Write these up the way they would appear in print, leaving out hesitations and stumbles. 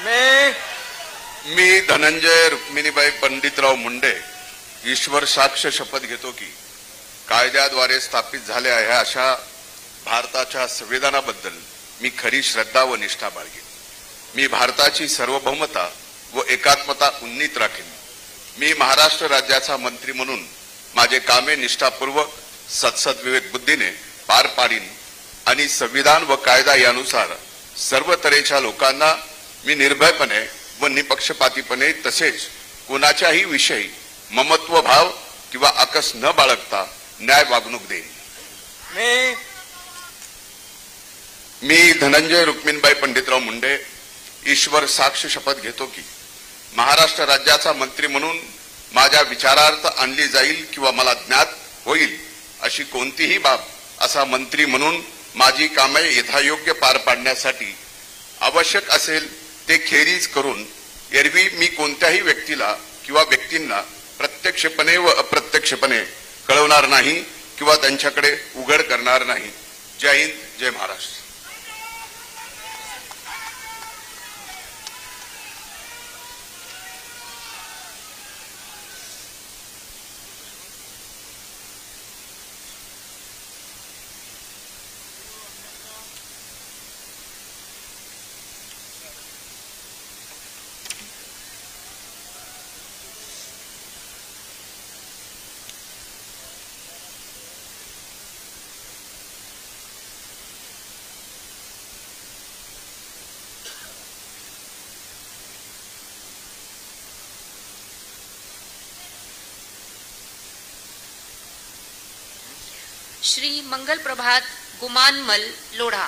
मैं मी धनंजय रुक्मिणीबाई पंडितराव मुंडे ईश्वर साक्ष शपथ घेतो की कायद्याद्वारे स्थापित झाल्या आहे अशा भारताच्या संविधानाबद्दल मी खरी श्रद्धा व निष्ठा बाळगेन। मी भारताची सार्वभौमता व एकात्मता उन्नीत राखेन। मी महाराष्ट्र राज्याचा मंत्री म्हणून माझे कामे निष्ठापूर्वक सत्सद्विवेक बुद्धीने पार पाडीन आणि संविधान व कायदा यानुसार सर्व तऱ्हेच्या लोकांना मी निर्भयपणे व निपक्षपातीपणे तसेच कोणाच्याही विषयी ममत्व भाव किंवा आकस न बाळगता न्याय वागणूक देईन। मी धनंजय रुक्मिणीबाई पंडितराव मुंडे ईश्वर साक्ष शपथ घेतो की महाराष्ट्र राज्याचा मंत्री म्हणून माझ्या विचारार्थ आणली जाईल किंवा मला ज्ञात होईल अशी कोणतीही बाब असा मंत्री म्हणून माझी कामे यथायोग्य पार पाडण्यासाठी आवश्यक असेल ते खेरीज करून एरवी मी कोणत्याही व्यक्तीला किंवा व्यक्तींना प्रत्यक्षपणे व अप्रत्यक्षपणे कळवणार नाही किंवा त्यांच्याकडे उघड करणार नाही। जय हिंद, जय महाराष्ट्र। श्री मंगल प्रभात गुमानमल लोढ़ा।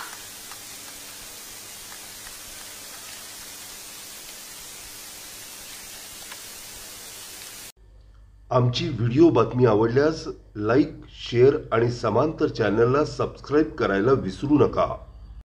आमची व्हिडिओ बातमी आवडल्यास लाईक, शेअर आणि समांतर चॅनलला सबस्क्राइब करायला विसरू नका।